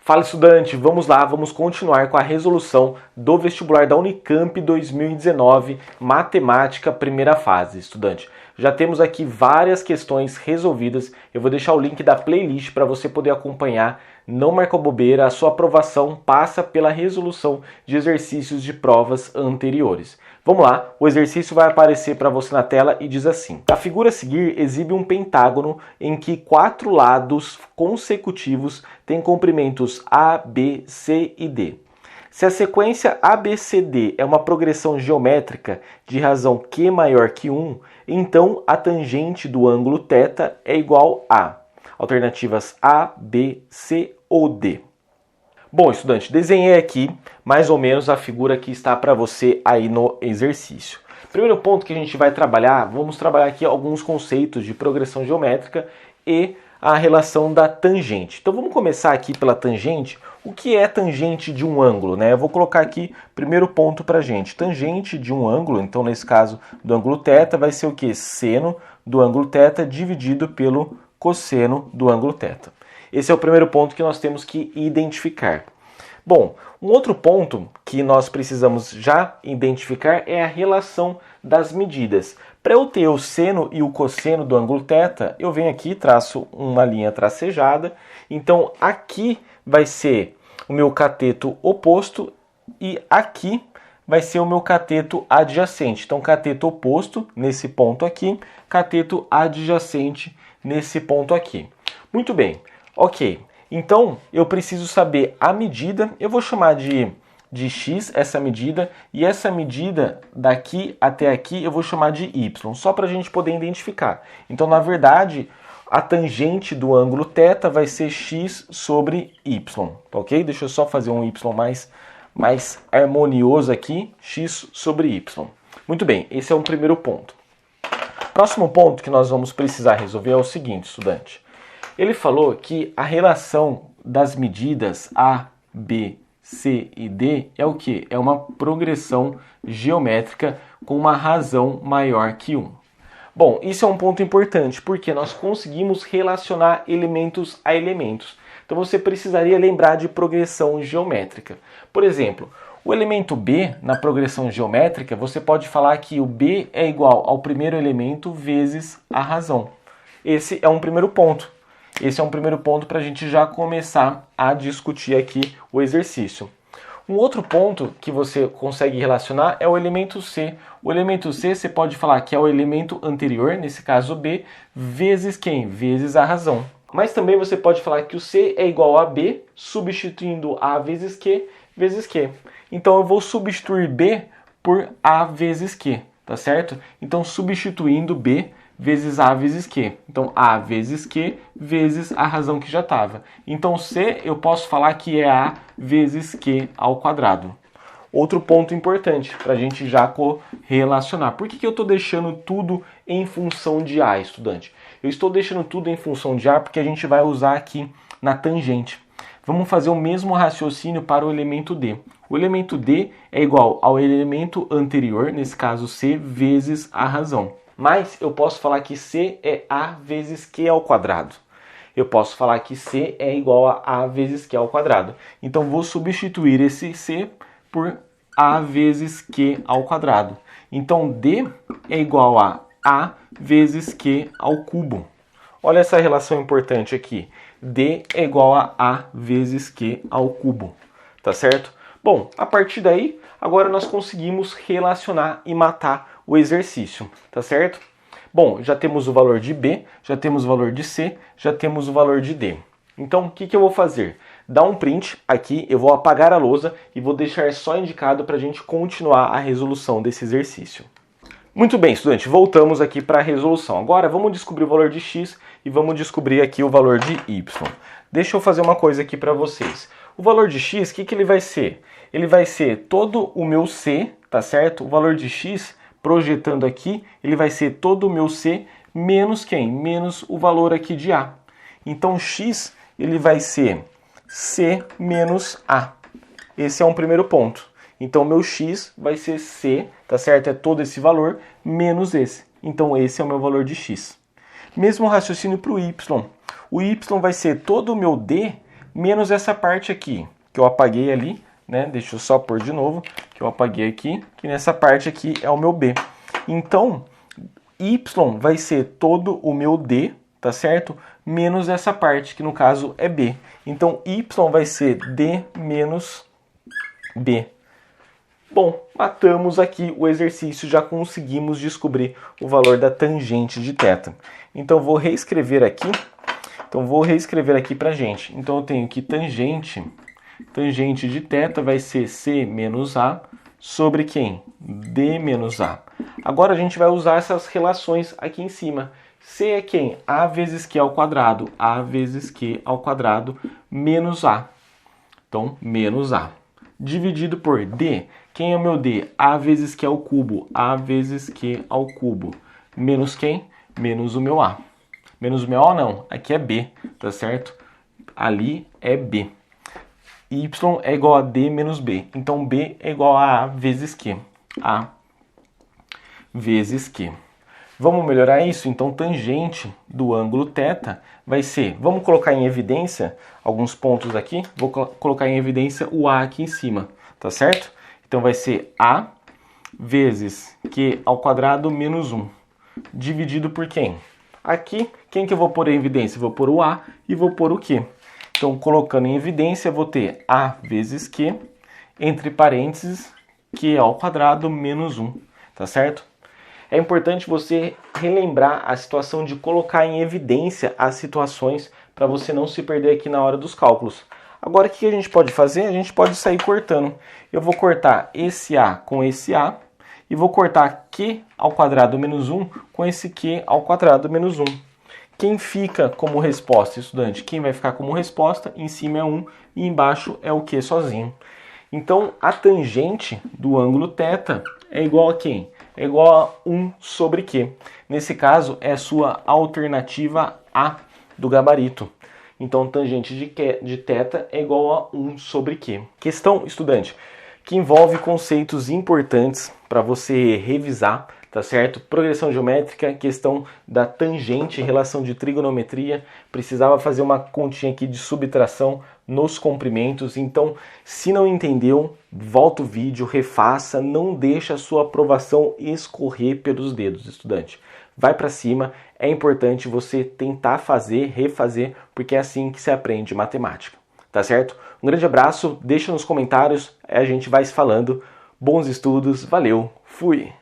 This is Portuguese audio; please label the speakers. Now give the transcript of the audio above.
Speaker 1: Fala, estudante, vamos lá, vamos continuar com a resolução do vestibular da Unicamp 2019, Matemática, primeira fase, estudante. Já temos aqui várias questões resolvidas, eu vou deixar o link da playlist para você poder acompanhar, não marca bobeira, a sua aprovação passa pela resolução de exercícios de provas anteriores. Vamos lá, o exercício vai aparecer para você na tela e diz assim: a figura a seguir exibe um pentágono em que 4 lados consecutivos têm comprimentos A, B, C e D. Se a sequência ABCD é uma progressão geométrica de razão Q maior que 1, então a tangente do ângulo θ é igual a alternativas A, B, C ou D. Bom, estudante, desenhei aqui mais ou menos a figura que está para você aí no exercício. Primeiro ponto que a gente vai trabalhar, vamos trabalhar aqui alguns conceitos de progressão geométrica e a relação da tangente. Então vamos começar aqui pela tangente. O que é tangente de um ângulo, né? Eu vou colocar aqui primeiro ponto para a gente. Tangente de um ângulo, então nesse caso do ângulo θ, vai ser o que? Seno do ângulo θ dividido pelo cosseno do ângulo θ. Esse é o primeiro ponto que nós temos que identificar. Bom, um outro ponto que nós precisamos já identificar é a relação das medidas. Para eu ter o seno e o cosseno do ângulo θ, eu venho aqui e traço uma linha tracejada. Então aqui vai ser o meu cateto oposto e aqui vai ser o meu cateto adjacente. Então cateto oposto nesse ponto aqui, cateto adjacente nesse ponto aqui. Muito bem. Ok, então eu preciso saber a medida, eu vou chamar de x essa medida, e essa medida daqui até aqui eu vou chamar de y, só para a gente poder identificar. Então, na verdade, a tangente do ângulo θ vai ser x sobre y, ok? Deixa eu só fazer um y mais harmonioso aqui, x sobre y. Muito bem, esse é o primeiro ponto. Próximo ponto que nós vamos precisar resolver é o seguinte, estudante. Ele falou que a relação das medidas A, B, C e D é o que? É uma progressão geométrica com uma razão maior que 1. Bom, isso é um ponto importante, porque nós conseguimos relacionar elementos a elementos. Então você precisaria lembrar de progressão geométrica. Por exemplo, o elemento B, na progressão geométrica, você pode falar que o B é igual ao primeiro elemento vezes a razão. Esse é um primeiro ponto. Esse é um primeiro ponto para a gente já começar a discutir aqui o exercício. Um outro ponto que você consegue relacionar é o elemento C. O elemento C você pode falar que é o elemento anterior, nesse caso B, vezes quem? Vezes a razão. Mas também você pode falar que o C é igual a B, substituindo A vezes Q, vezes Q. Então eu vou substituir B por A vezes Q, tá certo? Então substituindo B vezes A vezes Q. Então, A vezes Q vezes a razão que já estava. Então, C eu posso falar que é A vezes Q ao quadrado. Outro ponto importante para a gente já correlacionar. Por que eu estou deixando tudo em função de A, estudante? Eu estou deixando tudo em função de A porque a gente vai usar aqui na tangente. Vamos fazer o mesmo raciocínio para o elemento D. O elemento D é igual ao elemento anterior, nesse caso C, vezes a razão. Mas eu posso falar que C é A vezes Q ao quadrado. Eu posso falar que C é igual a A vezes Q ao quadrado. Então vou substituir esse C por A vezes Q ao quadrado. Então D é igual a A vezes Q ao cubo. Olha essa relação importante aqui. D é igual a A vezes Q ao cubo. Tá certo? Bom, a partir daí, agora nós conseguimos relacionar e matar o exercício, tá certo? Bom, já temos o valor de B, já temos o valor de C, já temos o valor de D. Então, o que eu vou fazer? Dá um print aqui, eu vou apagar a lousa e vou deixar só indicado para a gente continuar a resolução desse exercício. Muito bem, estudante, voltamos aqui para a resolução. Agora, vamos descobrir o valor de x e vamos descobrir aqui o valor de y. Deixa eu fazer uma coisa aqui para vocês. O valor de x, o que ele vai ser? Ele vai ser todo o meu C, tá certo? O valor de x, projetando aqui, ele vai ser todo o meu C menos quem? Menos o valor aqui de A. Então, x, ele vai ser C menos A. Esse é um primeiro ponto. Então, meu x vai ser C, tá certo? É todo esse valor menos esse. Então, esse é o meu valor de x. Mesmo raciocínio para o y. O y vai ser todo o meu D menos essa parte aqui, que eu apaguei ali, né? Deixa eu só pôr de novo, que eu apaguei aqui, que nessa parte aqui é o meu b. Então, y vai ser todo o meu d, tá certo? Menos essa parte, que no caso é b. Então, y vai ser d menos b. Bom, matamos aqui o exercício, já conseguimos descobrir o valor da tangente de θ. Então, vou reescrever aqui. Pra gente. Então, eu tenho que tangente de θ vai ser c menos a sobre quem? D menos a. Agora, a gente vai usar essas relações aqui em cima. C é quem? A vezes Q ao quadrado. A vezes Q ao quadrado menos A. Então, menos A. Dividido por D. Quem é o meu D? A vezes Q ao cubo. A vezes Q ao cubo. Menos quem? Menos o meu A. Menos o meu A não. Aqui é B, tá certo? Ali é B. Y é igual a D menos B. Então, B é igual a vezes Q. A vezes Q. Vamos melhorar isso? Então, tangente do ângulo θ vai ser... Vamos colocar em evidência alguns pontos aqui. Vou colocar em evidência o A aqui em cima, tá certo? Então, vai ser A vezes Q ao quadrado menos 1. Dividido por quem? Aqui, quem que eu vou pôr em evidência? Vou pôr o A e vou pôr o Q. Então, colocando em evidência, eu vou ter A vezes Q, entre parênteses, Q ao quadrado menos 1, tá certo? É importante você relembrar a situação de colocar em evidência as situações para você não se perder aqui na hora dos cálculos. Agora, o que a gente pode fazer? A gente pode sair cortando. Eu vou cortar esse A com esse A e vou cortar Q ao quadrado menos 1 com esse Q ao quadrado menos 1. Quem fica como resposta, estudante? Quem vai ficar como resposta? Em cima é 1 e embaixo é o Q sozinho. Então, a tangente do ângulo θ é igual a quem? É igual a 1 sobre Q. Nesse caso, é a sua alternativa A do gabarito. Então, tangente de θ é igual a 1 sobre Q. Questão, estudante, que envolve conceitos importantes para você revisar, tá certo? Progressão geométrica, questão da tangente, relação de trigonometria, precisava fazer uma continha aqui de subtração nos comprimentos, então se não entendeu, volta o vídeo, refaça, não deixa a sua aprovação escorrer pelos dedos, estudante. Vai para cima, é importante você tentar fazer, refazer, porque é assim que se aprende matemática, tá certo? Um grande abraço, deixa nos comentários, a gente vai se falando, bons estudos, valeu, fui!